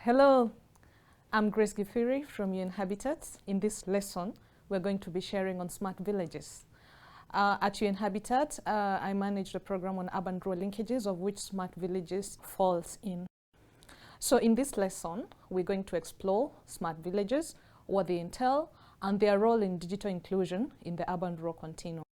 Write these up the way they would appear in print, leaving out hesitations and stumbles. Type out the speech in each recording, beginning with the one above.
Hello, I'm Grace Gifiri from UN Habitat. In this lesson, we're going to be sharing on smart villages. At UN Habitat, I manage the program on urban-rural linkages, of which smart villages falls in. So in this lesson, we're going to explore smart villages, what they entail, and their role in digital inclusion in the urban-rural continuum.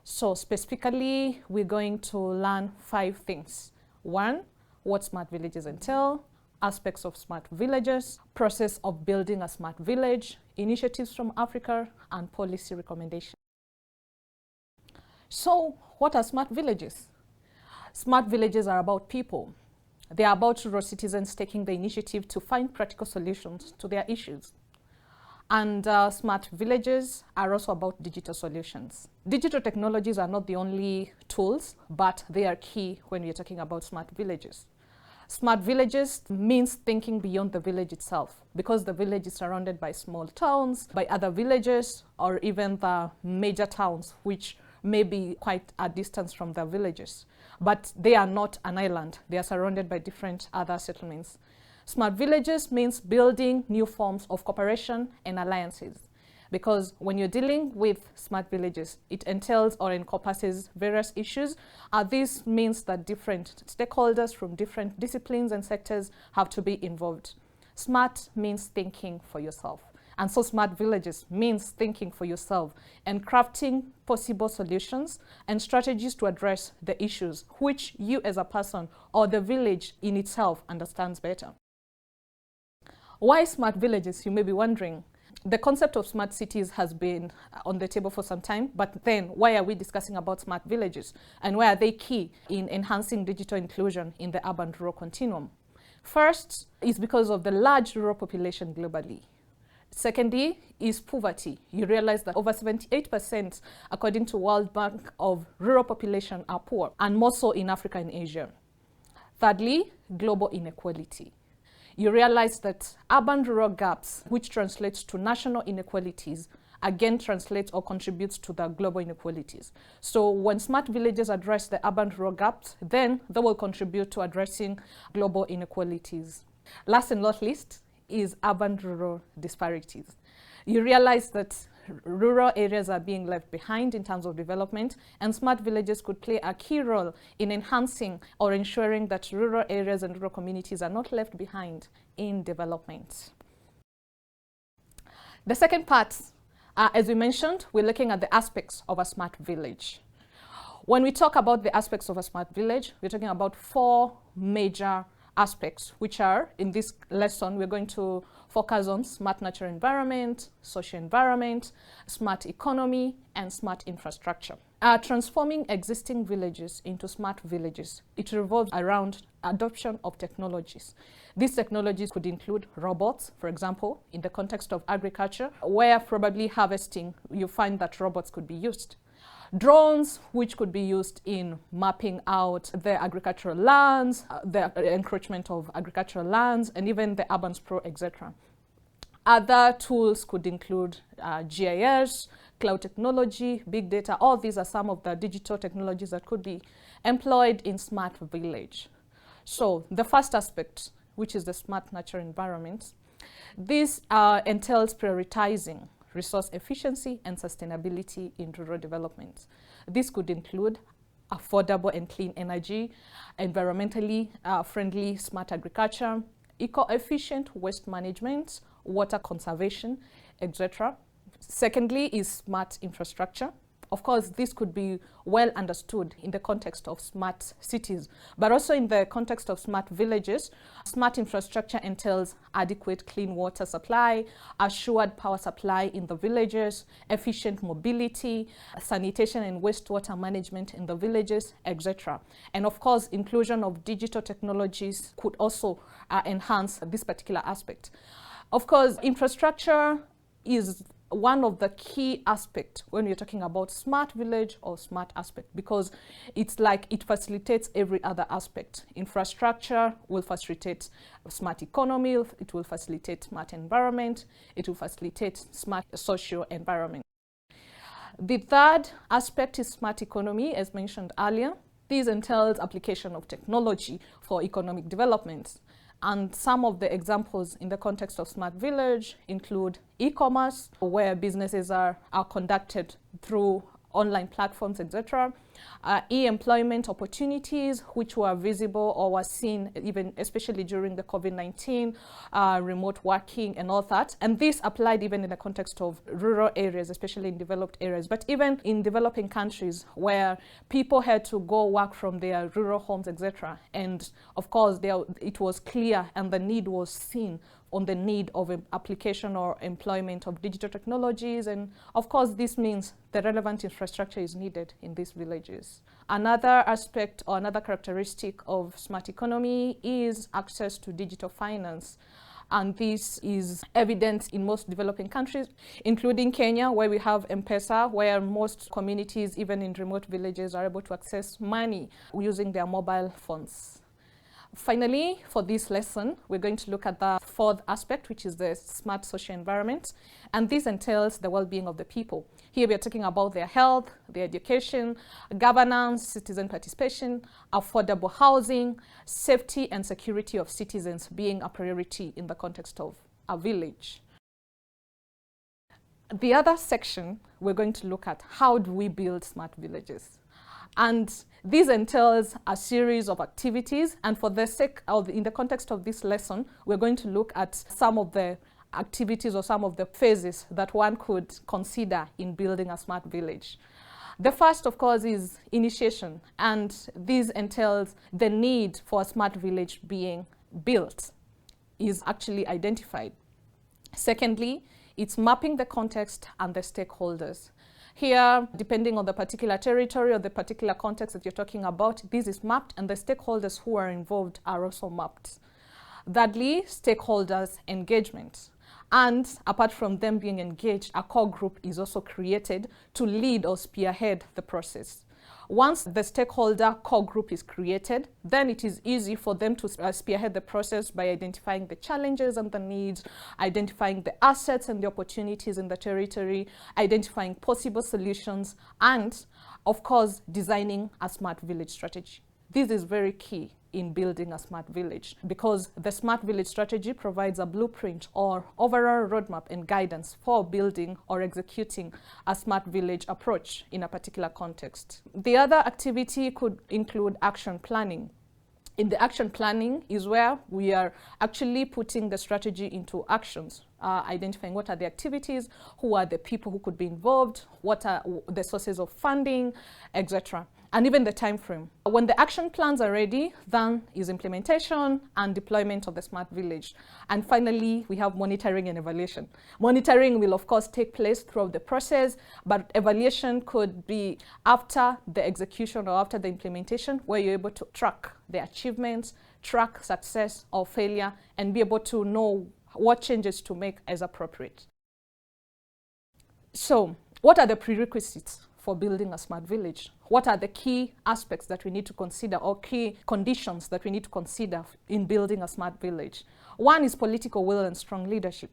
So specifically, we're going to learn 5 things. 1, what smart villages entail, aspects of smart villages, process of building a smart village, initiatives from Africa, and policy recommendations. So what are smart villages? Smart villages are about people. They are about rural citizens taking the initiative to find practical solutions to their issues. And smart villages are also about digital solutions. Digital technologies are not the only tools, but they are key when we're talking about smart villages. Smart villages means thinking beyond the village itself, because the village is surrounded by small towns, by other villages, or even the major towns, which may be quite a distance from the villages. But they are not an island. They are surrounded by different other settlements. Smart villages means building new forms of cooperation and alliances. Because when you're dealing with smart villages, it entails or encompasses various issues. This means that different stakeholders from different disciplines and sectors have to be involved. Smart means thinking for yourself. And so smart villages means thinking for yourself and crafting possible solutions and strategies to address the issues which you as a person or the village in itself understands better. Why smart villages, you may be wondering? The concept of smart cities has been on the table for some time, but then why are we discussing about smart villages? And why are they key in enhancing digital inclusion in the urban-rural continuum? First is because of the large rural population globally. Secondly is poverty. You realize that over 78%, according to World Bank, of rural population are poor, and more so in Africa and Asia. Thirdly, global inequality. You realize that urban-rural gaps, which translates to national inequalities, again translates or contributes to the global inequalities. So when smart villages address the urban-rural gaps, then they will contribute to addressing global inequalities. Last and not least is urban-rural disparities. You realize that rural areas are being left behind in terms of development, and smart villages could play a key role in enhancing or ensuring that rural areas and rural communities are not left behind in development. The second part, as we mentioned, we're looking at the aspects of a smart village. When we talk about the aspects of a smart village, we're talking about 4 major aspects, which are, in this lesson, we're going to focus on smart natural environment, social environment, smart economy, and smart infrastructure. Transforming existing villages into smart villages, it revolves around adoption of technologies. These technologies could include robots, for example, in the context of agriculture, where probably harvesting, you find that robots could be used. Drones, which could be used in mapping out the agricultural lands, the encroachment of agricultural lands, and even the urban sprawl, etc. Other tools could include GIS, cloud technology, big data. All these are some of the digital technologies that could be employed in smart village. So the first aspect, which is the smart natural environment, this entails prioritizing resource efficiency and sustainability in rural development. This could include affordable and clean energy, environmentally friendly smart agriculture, eco-efficient waste management, water conservation, etc. Secondly is smart infrastructure. Of course, this could be well understood in the context of smart cities, but also in the context of smart villages. Smart infrastructure entails adequate clean water supply, assured power supply in the villages, efficient mobility, sanitation and wastewater management in the villages, etc. And of course, inclusion of digital technologies could also enhance this particular aspect. Of course, infrastructure is one of the key aspects when you're talking about smart village or smart aspect, because it's like it facilitates every other aspect. Infrastructure will facilitate smart economy, it will facilitate smart environment, it will facilitate smart social environment. The third aspect is smart economy, as mentioned earlier. This entails application of technology for economic development. And some of the examples in the context of smart village include e-commerce, where businesses are conducted through online platforms, etc. E-employment opportunities, which were visible or were seen even especially during the COVID-19, remote working and all that. And this applied even in the context of rural areas, especially in developed areas, but even in developing countries where people had to go work from their rural homes, etc. And of course, it was clear and the need was seen on the need of application or employment of digital technologies. And of course, this means the relevant infrastructure is needed in these villages. Another aspect or another characteristic of smart economy is access to digital finance. And this is evident in most developing countries, including Kenya, where we have M-Pesa, where most communities, even in remote villages, are able to access money using their mobile phones. Finally, for this lesson, we're going to look at the fourth aspect, which is the smart social environment. And this entails the well-being of the people. Here we are talking about their health, their education, governance, citizen participation, affordable housing, safety and security of citizens being a priority in the context of a village. The other section, we're going to look at how do we build smart villages. And this entails a series of activities, and for the sake of, in the context of this lesson, we're going to look at some of the activities or some of the phases that one could consider in building a smart village. The first, of course, is initiation, and this entails the need for a smart village being built is actually identified. Secondly, it's mapping the context and the stakeholders. Here, depending on the particular territory or the particular context that you're talking about, this is mapped and the stakeholders who are involved are also mapped. Thirdly, stakeholders engagement. And apart from them being engaged, a core group is also created to lead or spearhead the process. Once the stakeholder core group is created, then it is easy for them to spearhead the process by identifying the challenges and the needs, identifying the assets and the opportunities in the territory, identifying possible solutions, and of course, designing a smart village strategy. This is very key in building a smart village because the smart village strategy provides a blueprint or overall roadmap and guidance for building or executing a smart village approach in a particular context. The other activity could include action planning. In the action planning is where we are actually putting the strategy into actions, identifying what are the activities, who are the people who could be involved, what are the sources of funding, etc. And even the time frame. When the action plans are ready, then is implementation and deployment of the smart village. And finally, we have monitoring and evaluation. Monitoring will, of course, take place throughout the process, but evaluation could be after the execution or after the implementation, where you're able to track the achievements, track success or failure, and be able to know what changes to make as appropriate. So, what are the prerequisites for building a smart village? What are the key aspects that we need to consider or key conditions that we need to consider in building a smart village? One is political will and strong leadership.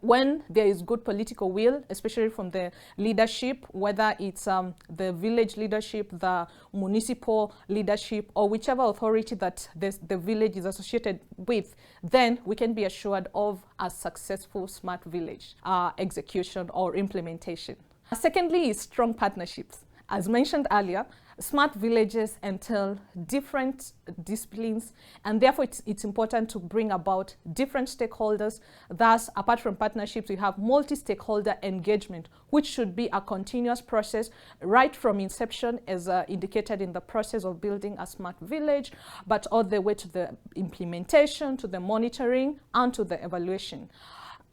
When there is good political will, especially from the leadership, whether it's the village leadership, the municipal leadership, or whichever authority that the village is associated with, then we can be assured of a successful smart village execution or implementation. Secondly is strong partnerships. As mentioned earlier, smart villages entail different disciplines, and therefore it's important to bring about different stakeholders. Thus, apart from partnerships, we have multi-stakeholder engagement, which should be a continuous process right from inception, as indicated in the process of building a smart village, but all the way to the implementation, to the monitoring, and to the evaluation.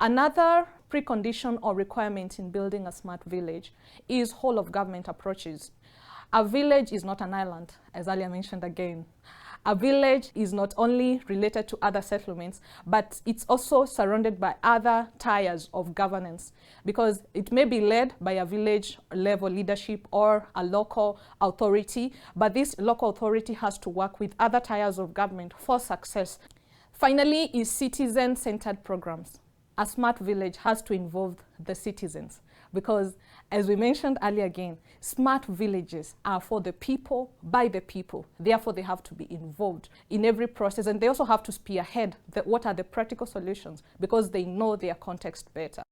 Another precondition or requirement in building a smart village is whole of government approaches. A village is not an island, as earlier mentioned again. A village is not only related to other settlements, but it's also surrounded by other tiers of governance, because it may be led by a village level leadership or a local authority, but this local authority has to work with other tiers of government for success. Finally is citizen-centered programs. A smart village has to involve the citizens, because, as we mentioned earlier again, smart villages are for the people, by the people. Therefore, they have to be involved in every process, and they also have to spearhead what are the practical solutions, because they know their context better.